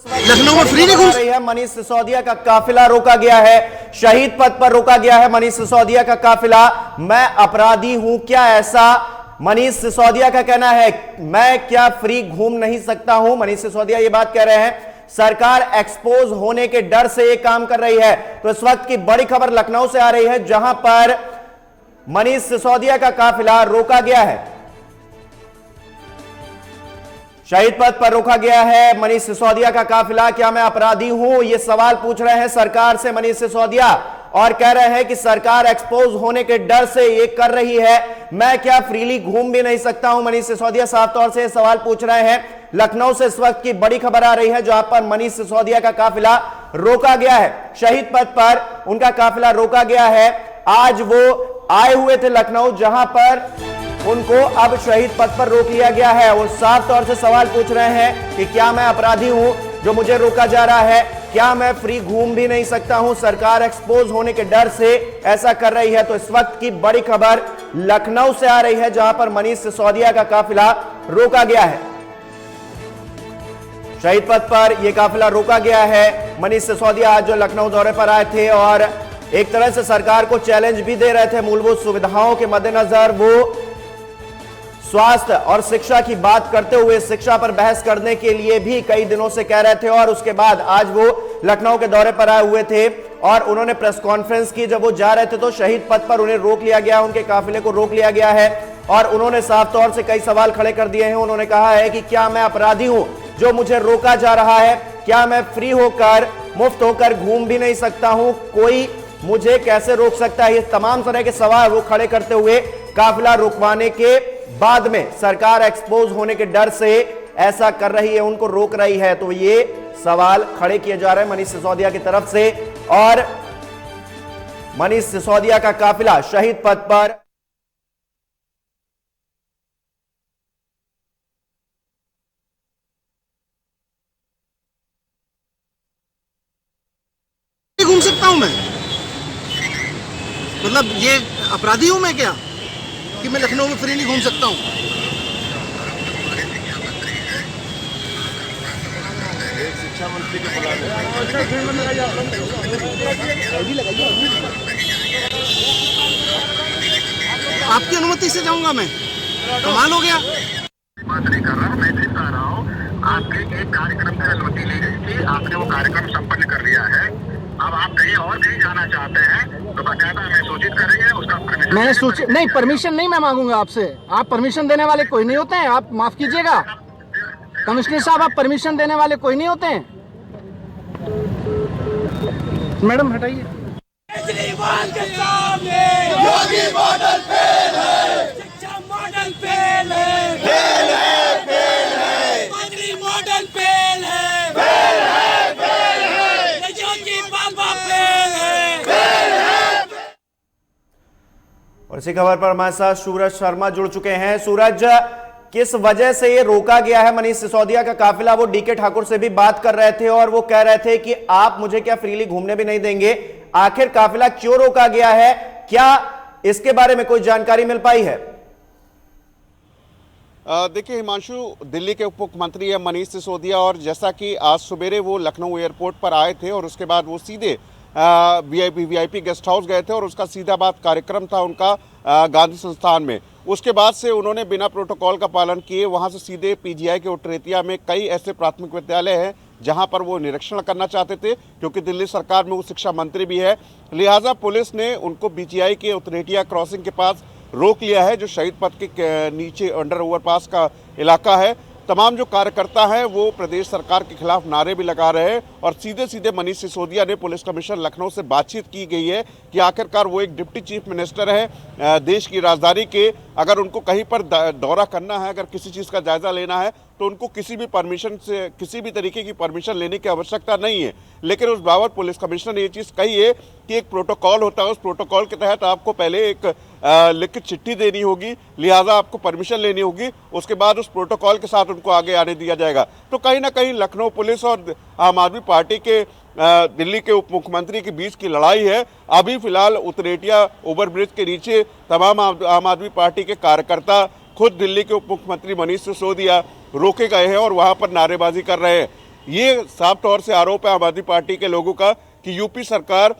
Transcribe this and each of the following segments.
लखनऊ में फ्री नहीं घूम रही है। मनीष सिसोदिया का काफिला रोका गया है, शहीद पथ पर रोका गया है मनीष सिसोदिया का काफिला। मैं अपराधी हूं क्या, ऐसा मनीष सिसोदिया का कहना है। मैं क्या फ्री घूम नहीं सकता हूं, मनीष सिसोदिया ये बात कह रहे हैं। सरकार एक्सपोज होने के डर से ये काम कर रही है। तो इस वक्त की बड़ी खबर लखनऊ से आ रही है, जहां पर मनीष सिसोदिया का काफिला रोका गया है, शहीद पथ पर रोका गया है मनीष सिसोदिया का काफिला। क्या मैं अपराधी हूं, यह सवाल पूछ रहे हैं सरकार से मनीष सिसोदिया, और कह रहे हैं कि सरकार एक्सपोज होने के डर से ये कर रही है। मैं क्या फ्रीली घूम भी नहीं सकता हूं, मनीष सिसोदिया साफ तौर से सवाल पूछ रहे हैं। लखनऊ से इस वक्त की बड़ी खबर आ रही है, जहां पर मनीष सिसोदिया का काफिला रोका गया है, शहीद पथ पर उनका काफिला रोका गया है। आज वो आए हुए थे लखनऊ, जहां पर उनको अब शहीद पथ पर रोक लिया गया है। वो साफ तौर से सवाल पूछ रहे हैं कि क्या मैं अपराधी हूं जो मुझे रोका जा रहा है, क्या मैं फ्री घूम भी नहीं सकता हूं, सरकार एक्सपोज होने के डर से ऐसा कर रही है। तो इस वक्त की बड़ी खबर लखनऊ से आ रही है, जहां पर मनीष सिसोदिया का काफिला रोका गया है, शहीद पथ पर यह काफिला रोका गया है। मनीष सिसोदिया आज जो लखनऊ दौरे पर आए थे और एक तरह से सरकार को चैलेंज भी दे रहे थे। मूलभूत सुविधाओं के मद्देनजर वो स्वास्थ्य और शिक्षा की बात करते हुए शिक्षा पर बहस करने के लिए भी कई दिनों से कह रहे थे, और उसके बाद आज वो लखनऊ के दौरे पर आए हुए थे और उन्होंने प्रेस कॉन्फ्रेंस की। जब वो जा रहे थे तो शहीद पथ पर उन्हें रोक लिया गया, उनके काफिले को रोक लिया गया है, और उन्होंने साफ तौर से कई सवाल खड़े कर दिए हैं। उन्होंने कहा है कि क्या मैं अपराधी हूं जो मुझे रोका जा रहा है, क्या मैं फ्री होकर मुफ्त होकर घूम भी नहीं सकता हूं, कोई मुझे कैसे रोक सकता है। ये तमाम तरह के सवाल वो खड़े करते हुए काफिला रुकवाने के बाद में सरकार एक्सपोज होने के डर से ऐसा कर रही है, उनको रोक रही है। तो ये सवाल खड़े किए जा रहे हैं मनीष सिसोदिया की तरफ से, और मनीष सिसोदिया का काफिला शहीद पथ पर घूम सकता हूं मैं, मतलब ये अपराधी हूं मैं क्या कि मैं लखनऊ में फ्री नहीं घूम सकता हूं। शिक्षा मंत्री के आपकी अनुमति से जाऊंगा मैं, कमाल हो गया। बात नहीं कर रहा, मैं सिर्फ कह रहा हूँ आपके एक कार्यक्रम की अनुमति ली गई थी, आपने वो कार्यक्रम संपन्न कर लिया है। अब आप कहीं और कहीं जाना चाहते हैं तो बाकायदा हमें सूचित करेंगे, उसका परमिशन मैंने सूचित नहीं, परमिशन नहीं मैं मांगूंगा आपसे। आप परमिशन देने वाले कोई नहीं होते हैं, आप माफ कीजिएगा कमिश्नर साहब, आप परमिशन देने वाले कोई नहीं होते हैं। मैडम हटाइए। केजरीवाल के सामने योगी मॉडल फेल है, शिक्षा मॉडल फेल है, फेल है, फेल है, मंत्री मॉडल फेल है, फेल है, फेल है, योगी बाबा फेल है, फेल है। और इसी खबर पर हमारे साथ सूरज शर्मा जुड़ चुके हैं। सूरज, किस वजह से ये रोका गया है मनीष सिसोदिया का काफिला? वो डीके ठाकुर से भी बात कर रहे थे और वो कह रहे थे कि आप मुझे क्या फ्रीली घूमने भी नहीं देंगे। आखिर काफिला क्यों रोका गया है, क्या इसके बारे में कोई जानकारी मिल पाई है? देखिए हिमांशु, दिल्ली के उप मुख्यमंत्री है मनीष सिसोदिया, और जैसा कि आज सवेरे वो लखनऊ एयरपोर्ट पर आए थे और उसके बाद वो सीधे वीआईपी गेस्ट हाउस गए थे और उसका सीधा बात कार्यक्रम था उनका गांधी संस्थान में। उसके बाद से उन्होंने बिना प्रोटोकॉल का पालन किए वहां से सीधे पीजीआई के उटरेतिया में कई ऐसे प्राथमिक विद्यालय हैं जहां पर वो निरीक्षण करना चाहते थे, क्योंकि दिल्ली सरकार में वो शिक्षा मंत्री भी है। लिहाजा पुलिस ने उनको पीजीआई के उटरेतिया क्रॉसिंग के पास रोक लिया है, जो शहीद पथ के नीचे अंडर ओवरपास का इलाका है। तमाम जो कार्यकर्ता हैं वो प्रदेश सरकार के खिलाफ नारे भी लगा रहे हैं, और सीधे सीधे मनीष सिसोदिया ने पुलिस कमिश्नर लखनऊ से बातचीत की गई है कि आखिरकार वो एक डिप्टी चीफ मिनिस्टर है देश की राजधानी के, अगर उनको कहीं पर दौरा करना है, अगर किसी चीज़ का जायजा लेना है तो उनको किसी भी परमिशन से, किसी भी तरीके की परमिशन लेने की आवश्यकता नहीं है। लेकिन उस बाबत पुलिस कमिश्नर ने ये चीज़ कही है कि एक प्रोटोकॉल होता है, उस प्रोटोकॉल के तहत आपको पहले एक लिखित चिट्ठी देनी होगी, लिहाजा आपको परमिशन लेनी होगी, उसके बाद उस प्रोटोकॉल के साथ उनको आगे आने दिया जाएगा। तो कहीं ना कहीं लखनऊ पुलिस और आम आदमी पार्टी के दिल्ली के उप मुख्यमंत्री के बीच की लड़ाई है। अभी फिलहाल उतरेटिया ओवरब्रिज के नीचे तमाम आम आदमी पार्टी के कार्यकर्ता खुद दिल्ली के उप मुख्यमंत्री मनीष सिसोदिया रोके गए हैं और वहां पर नारेबाजी कर रहे हैं। ये साफ तौर से आरोप है आम आदमी पार्टी के लोगों का कि यूपी सरकार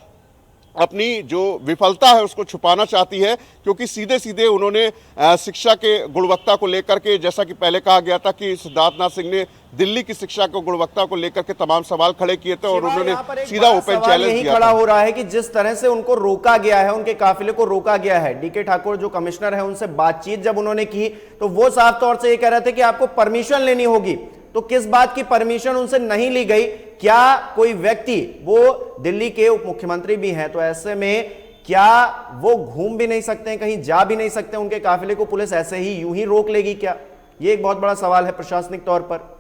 अपनी जो विफलता है उसको छुपाना चाहती है, क्योंकि सीधे सीधे उन्होंने शिक्षा के गुणवत्ता को लेकर के, जैसा कि पहले कहा गया था कि सिद्धार्थनाथ सिंह ने दिल्ली की शिक्षा की गुणवत्ता को लेकर के तमाम सवाल खड़े किए थे और उन्होंने सीधा ओपन चैलेंज दिया खड़ा हो रहा है कि जिस तरह से उनको रोका गया है, उनके काफिले को रोका गया है, डीके ठाकुर जो कमिश्नर है उनसे बातचीत जब उन्होंने की तो वो साफ तौर से ये कह रहे थे कि आपको परमिशन लेनी होगी। तो किस बात की परमिशन उनसे नहीं ली गई? क्या कोई व्यक्ति, वो दिल्ली के उप मुख्यमंत्री भी हैं, तो ऐसे में क्या वो घूम भी नहीं सकते हैं, कहीं जा भी नहीं सकते? उनके काफिले को पुलिस ऐसे ही यूं ही रोक लेगी क्या? ये एक बहुत बड़ा सवाल है प्रशासनिक तौर पर।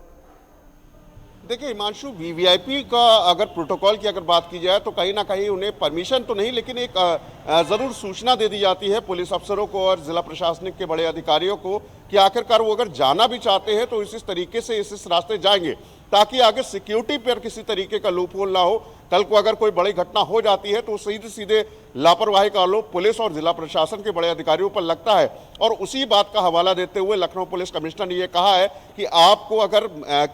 देखिए हिमांशु, वीवीआईपी का अगर प्रोटोकॉल की अगर बात की जाए तो कहीं ना कहीं उन्हें परमिशन तो नहीं, लेकिन एक जरूर सूचना दे दी जाती है पुलिस अफसरों को और जिला प्रशासनिक के बड़े अधिकारियों को कि आखिरकार वो अगर जाना भी चाहते हैं तो इस तरीके से इस रास्ते जाएंगे ताकि आगे सिक्योरिटी पर किसी तरीके का लूपहोल ना हो। कल को अगर कोई बड़ी घटना हो जाती है तो सीधे सीधे लापरवाही का आरोप पुलिस और जिला प्रशासन के बड़े अधिकारियों पर लगता है। और उसी बात का हवाला देते हुए लखनऊ पुलिस कमिश्नर ने यह कहा है कि आपको अगर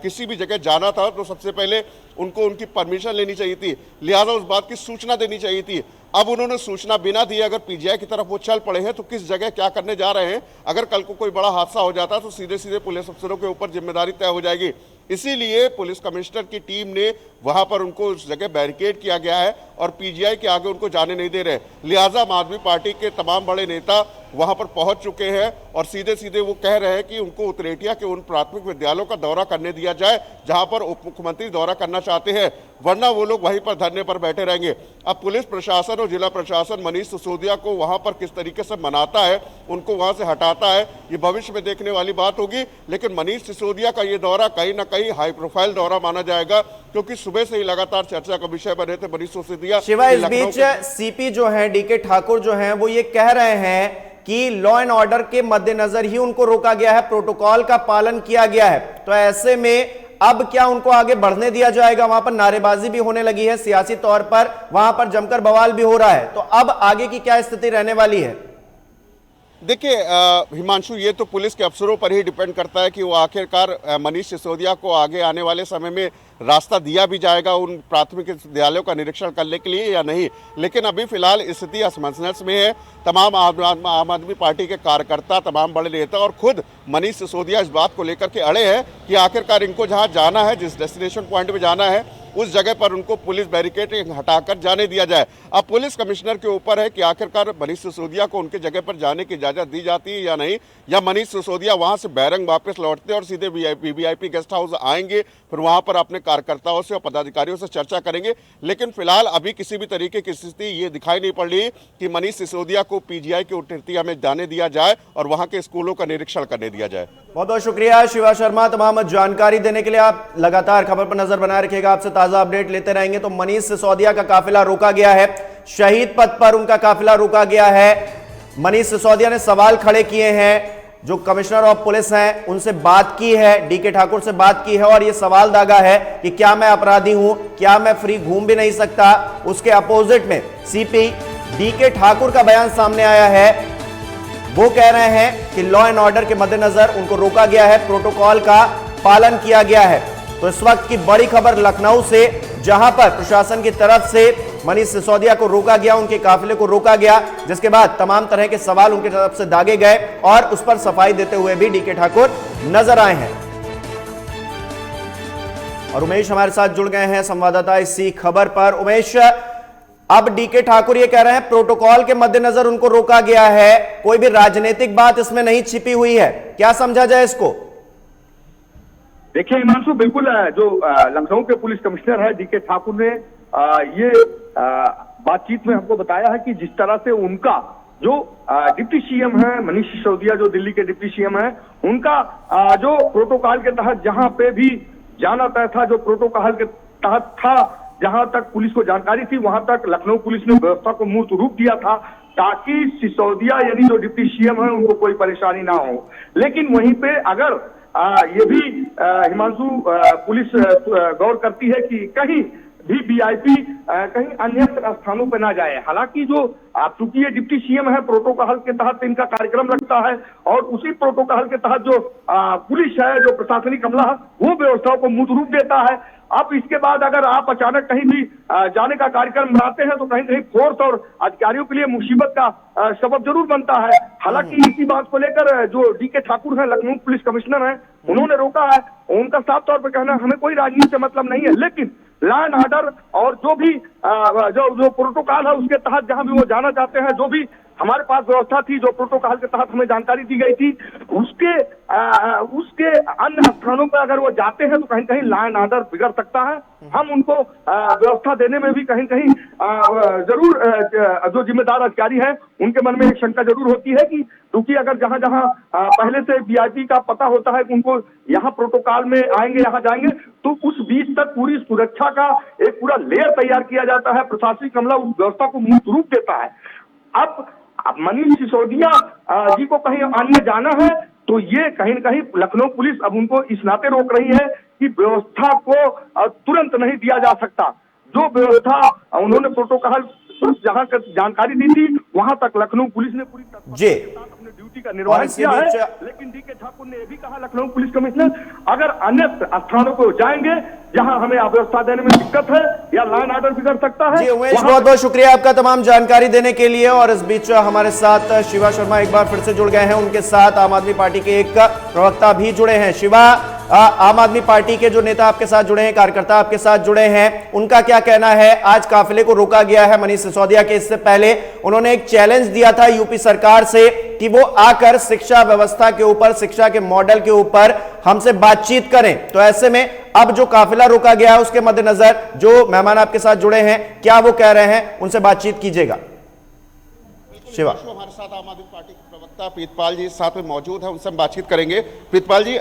किसी भी जगह जाना था तो सबसे पहले उनको उनकी परमिशन लेनी चाहिए थी, लिहाजा उस बात की सूचना देनी चाहिए थी। अब उन्होंने सूचना बिना दिए अगर पीजीआई की तरफ वो चल पड़े हैं तो किस जगह क्या करने जा रहे हैं, अगर कल को कोई बड़ा हादसा हो जाता तो सीधे सीधे पुलिस अफसरों के ऊपर जिम्मेदारी तय हो जाएगी। इसीलिए पुलिस कमिश्नर की टीम ने वहां पर उनको उस जगह बैरिकेड किया गया है और पीजीआई के आगे उनको जाने नहीं दे रहे। लिहाजा आम आदमी पार्टी के तमाम बड़े नेता वहां पर पहुंच चुके हैं और सीधे सीधे वो कह रहे हैं कि उनको उतरेटिया के उन प्राथमिक विद्यालयों का दौरा करने दिया जाए जहां पर उप मुख्यमंत्री दौरा करना चाहते हैं, वरना वो लोग वहीं पर धरने पर बैठे रहेंगे। अब पुलिस प्रशासन और जिला प्रशासन मनीष सिसोदिया को वहां पर किस तरीके से मनाता है, उनको वहां से हटाता है, ये भविष्य में देखने वाली बात होगी। लेकिन मनीष सिसोदिया का ये दौरा कहीं ना कहीं हाई प्रोफाइल दौरा माना जाएगा, क्योंकि सुबह से ही लगातार चर्चा का विषय बने थे मनीष सिसोदिया। शिवा, इस बीच सीपी जो है, डीके ठाकुर जो है, वो ये कह रहे हैं कि लॉ एंड ऑर्डर के मद्देनजर ही उनको रोका गया है, प्रोटोकॉल का पालन किया गया है। तो ऐसे में अब क्या उनको आगे बढ़ने दिया जाएगा? वहां पर नारेबाजी भी होने लगी है, सियासी तौर पर वहां पर जमकर बवाल भी हो रहा है, तो अब आगे की क्या स्थिति रहने वाली है? देखिए हिमांशु, ये तो पुलिस के अफसरों पर ही डिपेंड करता है कि वो आखिरकार मनीष सिसोदिया को आगे आने वाले समय में रास्ता दिया भी जाएगा उन प्राथमिक विद्यालयों का निरीक्षण करने के लिए या नहीं। लेकिन अभी फिलहाल स्थिति असमंजस में है। तमाम आम आदमी पार्टी के कार्यकर्ता, तमाम बड़े नेता और खुद मनीष सिसोदिया इस बात को लेकर के अड़े हैं कि आखिरकार इनको जहां जाना है, जिस डेस्टिनेशन पॉइंट में जाना है, उस जगह पर उनको पुलिस बैरिकेड हटाकर जाने दिया जाए। अब पुलिस कमिश्नर के ऊपर है कि आखिरकार मनीष सिसोदिया को उनके जगह पर जाने की इजाजत दी जाती है या नहीं, या मनीष सिसोदिया वहां से बैरंग वापस लौटते और सीधे वीवीआईपी गेस्ट हाउस आएंगे, फिर वहां पर अपने कार्यकर्ताओं से और पदाधिकारियों से चर्चा करेंगे। लेकिन फिलहाल अभी किसी भी तरीके की स्थिति ये दिखाई नहीं पड़ रही कि मनीष सिसोदिया को पीजीआई के उतरतिया में जाने दिया जाए और वहां के स्कूलों का निरीक्षण करने दिया जाए। बहुत बहुत शुक्रिया शिवा शर्मा तमाम जानकारी देने के लिए। आप लगातार खबर पर नजर बनाए रखिएगा, आपसे ताजा अपडेट लेते रहेंगे। तो मनीष सिसोदिया का काफिला रोका गया है, शहीद पथ पर उनका काफिला रोका गया है। मनीष सिसोदिया ने सवाल खड़े किए हैं, जो कमिश्नर ऑफ पुलिस हैं उनसे बात की है, डीके ठाकुर से बात की है और यह सवाल दागा है कि क्या मैं अपराधी हूं, क्या मैं फ्री घूम भी नहीं सकता। उसके अपोजिट में सीपी डीके ठाकुर का बयान सामने आया है, वो कह रहे हैं कि लॉ एंड ऑर्डर के मद्देनजर उनको रोका गया है, प्रोटोकॉल का पालन किया गया है। तो इस वक्त की बड़ी खबर लखनऊ से, जहां पर प्रशासन की तरफ से मनीष सिसोदिया को रोका गया, उनके काफिले को रोका गया, जिसके बाद तमाम तरह के सवाल उनकी तरफ से दागे गए और उस पर सफाई देते हुए भी डीके ठाकुर नजर आए हैं। और उमेश हमारे साथ जुड़ गए हैं, संवाददाता इसी खबर पर। उमेश, अब डीके ठाकुर ये कह रहे हैं प्रोटोकॉल के मद्देनजर उनको रोका गया है, कोई भी राजनीतिक बात इसमें नहीं छिपी हुई है, क्या समझा जाए इसको? देखिए हिमांशु, बिल्कुल जो लखनऊ के पुलिस कमिश्नर है डीके ठाकुर ने ये बातचीत में हमको बताया है कि जिस तरह से उनका जो डिप्टी सीएम है मनीष सिसोदिया, जो दिल्ली के डिप्टी सीएम है, उनका जो प्रोटोकॉल के तहत जहां पे भी जाना तय था, जो प्रोटोकॉल के तहत था, जहां तक पुलिस को जानकारी थी वहां तक लखनऊ पुलिस ने व्यवस्था को मूर्त रूप दिया था ताकि सिसोदिया यानी जो डिप्टी सीएम है उनको कोई परेशानी ना हो। लेकिन वहीं पे अगर ये भी हिमांशु पुलिस गौर करती है कि कहीं भी वीआईपी कहीं अन्य स्थानों पर ना जाए। हालांकि जो चूंकि ये डिप्टी सीएम है, प्रोटोकॉल के तहत इनका कार्यक्रम लगता है और उसी प्रोटोकॉल के तहत जो पुलिस है, जो प्रशासनिक अमला है, वो व्यवस्थाओं को मूर्त रूप देता है। अब इसके बाद अगर आप अचानक कहीं भी जाने का कार्यक्रम बनाते हैं तो कहीं कहीं फोर्स और अधिकारियों के लिए मुसीबत का सबब जरूर बनता है। हालांकि इसी बात को लेकर जो डीके ठाकुर है, लखनऊ पुलिस कमिश्नर है, उन्होंने रोका है। उनका साफ तौर पर कहना है हमें कोई राजनीति से मतलब नहीं है, लेकिन लॉ एंड ऑर्डर और जो भी जो प्रोटोकॉल है उसके तहत जहां भी वो जाना चाहते हैं, जो भी हमारे पास व्यवस्था थी, जो प्रोटोकॉल के तहत हमें जानकारी दी गई थी, उसके अन्य स्थानों पर अगर वो जाते हैं तो कहीं कहीं लॉ एंड ऑर्डर बिगड़ सकता है। हम उनको व्यवस्था देने में भी कहीं कहीं जरूर जो जिम्मेदार अधिकारी है उनके मन में एक शंका जरूर होती है कि क्योंकि अगर जहां जहां पहले से वीआईपी का पता होता है कि उनको यहाँ प्रोटोकॉल में आएंगे, यहाँ जाएंगे, तो उस बीच तक पूरी सुरक्षा का एक पूरा लेयर तैयार किया जाता है। प्रशासनिक अमला उस व्यवस्था को मूर्त रूप देता है। अब मनीष सिसोदिया जी को कहीं अन्य जाना है तो ये कहीं न कहीं लखनऊ पुलिस अब उनको इस नाते रोक रही है कि व्यवस्था को तुरंत नहीं दिया जा सकता। जो व्यवस्था उन्होंने प्रोटोकॉल जहां जानकारी दी थी वहां तक लखनऊ पुलिस ने पूरी जी अपने ड्यूटी का निर्वहन किया है। लेकिन डीके ठाकुर ने यह भी कहा, लखनऊ पुलिस कमिश्नर, अगर अन्य स्थानों को जाएंगे जहां हमें व्यवस्था देने में दिक्कत है या लॉ एंड ऑर्डर बिगड़ सकता है। जी उमेश, बहुत बहुत शुक्रिया आपका तमाम जानकारी देने के लिए। और इस बीच हमारे साथ शिवा शर्मा एक बार फिर से जुड़ गए हैं, उनके साथ आम आदमी पार्टी के एक प्रवक्ता भी जुड़े हैं। शिवा, आम आदमी पार्टी के जो नेता आपके साथ जुड़े हैं, कार्यकर्ता आपके साथ जुड़े हैं, उनका क्या कहना है? आज काफिले को रोका गया है मनीष सिसोदिया के। इससे पहले उन्होंने एक चैलेंज दिया था यूपी सरकार से कि वो आकर शिक्षा व्यवस्था के ऊपर, शिक्षा के मॉडल के ऊपर हमसे बातचीत करें। तो ऐसे में अब जो काफिला रोका गया है उसके मद्देनजर जो मेहमान आपके साथ जुड़े हैं, क्या वो कह रहे हैं, उनसे बातचीत कीजिएगा। शिवा, हमारे साथ आम आदमी पार्टी के प्रवक्ता प्रीतपाल जी साथ में मौजूद है, उनसे हम बातचीत करेंगे। प्रीतपाल जी,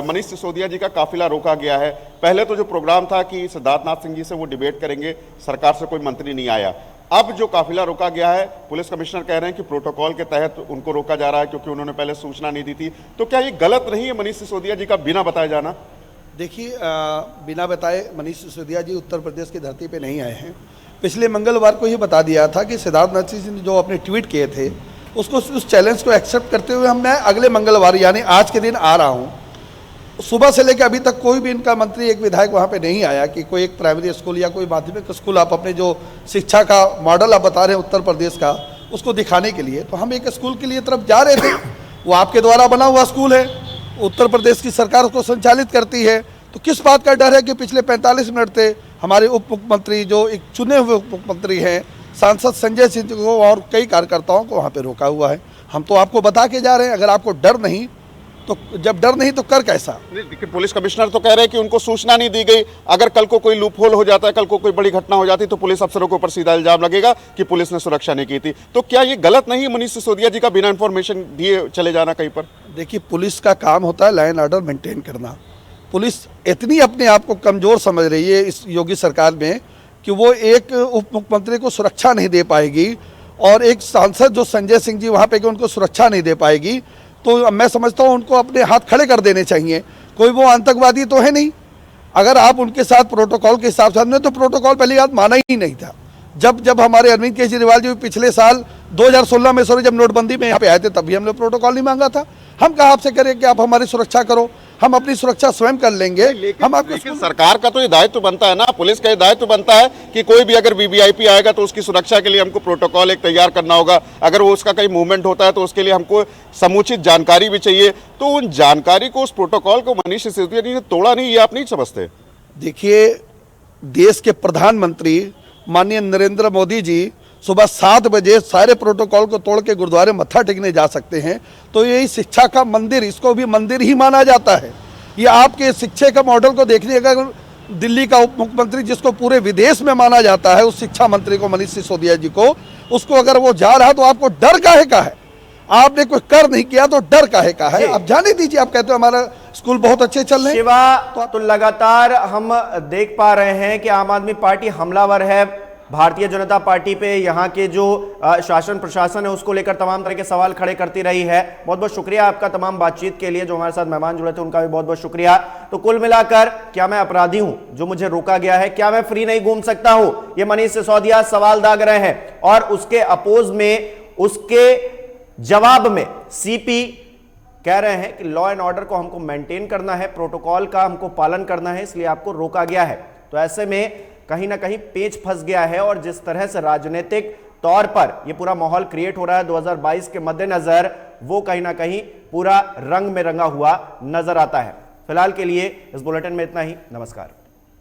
मनीष सिसोदिया जी का काफिला रोका गया है। पहले तो जो प्रोग्राम था कि सिद्धार्थनाथ सिंह जी से वो डिबेट करेंगे, सरकार से कोई मंत्री नहीं आया। अब जो काफिला रोका गया है, पुलिस कमिश्नर कह रहे हैं कि प्रोटोकॉल के तहत उनको रोका जा रहा है क्योंकि उन्होंने पहले सूचना नहीं दी थी। तो क्या ये गलत नहीं है मनीष सिसोदिया जी का बिना बताए जाना? देखिए, बिना बताए मनीष सिसोदिया जी उत्तर प्रदेश की धरती पे नहीं आए हैं। पिछले मंगलवार को ही बता दिया था कि सिद्धार्थनाथ सिंह ने जो अपने ट्वीट किए थे उसको, उस चैलेंज को एक्सेप्ट करते हुए मैं अगले मंगलवार यानी आज के दिन आ रहा हूँ। सुबह से लेकर अभी तक कोई भी इनका मंत्री, एक विधायक वहाँ पे नहीं आया कि कोई एक प्राइमरी स्कूल या कोई माध्यमिक स्कूल आप अपने जो शिक्षा का मॉडल आप बता रहे हैं उत्तर प्रदेश का, उसको दिखाने के लिए। तो हम एक स्कूल के लिए तरफ जा रहे थे, वो आपके द्वारा बना हुआ स्कूल है, उत्तर प्रदेश की सरकार उसको संचालित करती है। तो किस बात का डर है कि पिछले 45 मिनट से हमारे उप मुख्यमंत्री, जो एक चुने हुए उप मुख्यमंत्री हैं, सांसद संजय सिंह को और कई कार्यकर्ताओं को वहाँ पे रोका हुआ है। हम तो आपको बता के जा रहे हैं, अगर आपको डर नहीं तो जब डर नहीं तो कर कैसा? पुलिस कमिश्नर तो कह रहे हैं कि उनको सूचना नहीं दी गई। अगर कल को कोई लूप होल हो जाता है, कल को कोई बड़ी घटना हो जाती तो पुलिस अफसरों के ऊपर सीधा इल्जाम लगेगा कि पुलिस ने सुरक्षा नहीं की थी। तो क्या ये गलत नहीं है मनीष सिसोदिया जी का बिना इंफॉर्मेशन दिए चले जाना कहीं पर? देखिए, पुलिस का काम होता है लॉ एंड ऑर्डर मेंटेन करना। पुलिस इतनी अपने आप को कमजोर समझ रही है इस योगी सरकार में कि वो एक उप मुख्यमंत्री को सुरक्षा नहीं दे पाएगी और एक सांसद जो संजय सिंह जी वहाँ पे कि उनको सुरक्षा नहीं दे पाएगी। तो मैं समझता हूँ उनको अपने हाथ खड़े कर देने चाहिए। कोई वो आतंकवादी तो है नहीं। अगर आप उनके साथ प्रोटोकॉल के हिसाब से, हमने तो प्रोटोकॉल पहली बात माना ही नहीं था। जब हमारे अरविंद केजरीवाल जी पिछले साल 2016 में जब नोटबंदी में यहाँ पे आए थे तभी हमने प्रोटोकॉल नहीं मांगा था। हम कहा आपसे करें कि आप हमारी सुरक्षा करो, हम अपनी सुरक्षा स्वयं कर लेंगे। हम आपको, लेकिन सरकार का तो ये दायित्व बनता है ना, पुलिस का ये दायित्व बनता है कि कोई भी अगर वीवीआईपी आएगा तो उसकी सुरक्षा के लिए हमको प्रोटोकॉल एक तैयार करना होगा। अगर वो उसका कहीं मूवमेंट होता है तो उसके लिए हमको समुचित जानकारी भी चाहिए। तो उन जानकारी को, उस प्रोटोकॉल को मनीष सिसोदिया जी ने तोड़ा नहीं, ये आप नहीं समझते? देखिए, देश के प्रधानमंत्री माननीय नरेंद्र मोदी जी सुबह 7 बजे सारे प्रोटोकॉल को तोड़ के गुरुद्वारे मत्था टेकने जा सकते हैं। तो यही शिक्षा का मंदिर, इसको भी मंदिर ही माना जाता है। ये आपके शिक्षा का मॉडल को देखने, अगर दिल्ली का उप मुख्यमंत्री जिसको पूरे विदेश में माना जाता है, उस शिक्षा मंत्री को मनीष सिसोदिया जी को, उसको अगर वो जा रहा है तो आपको डर काहे का है? आपने कोई कर नहीं किया तो डर काहे का है? आप जाने दीजिए। आप कहते हो हमारा स्कूल बहुत अच्छे चल रहे हैं। शिवा, तो लगातार हम देख पा रहे हैं कि आम आदमी पार्टी हमलावर है, भारतीय जनता पार्टी पे यहाँ के जो शासन प्रशासन है उसको लेकर तमाम तरह के सवाल खड़े करती रही है। बहुत बहुत शुक्रिया आपका तमाम बातचीत के लिए। जो हमारे साथ मेहमान जुड़े थे उनका भी बहुत बहुत शुक्रिया। तो कुल मिलाकर क्या मैं अपराधी हूं जो मुझे रोका गया है? क्या मैं फ्री नहीं घूम सकता हूं? ये मनीष सिसोदिया सवाल दाग रहे हैं और उसके अपोज में, उसके जवाब में सीपी कह रहे हैं कि लॉ एंड ऑर्डर को हमको मेंटेन करना है, प्रोटोकॉल का हमको पालन करना है, इसलिए आपको रोका गया है। तो ऐसे में कहीं ना कहीं पेच फंस गया है और जिस तरह से राजनीतिक तौर पर यह पूरा माहौल क्रिएट हो रहा है 2022 के मद्देनजर, वो कहीं ना कहीं पूरा रंग में रंगा हुआ नजर आता है। फिलहाल के लिए इस बुलेटिन में इतना ही। नमस्कार।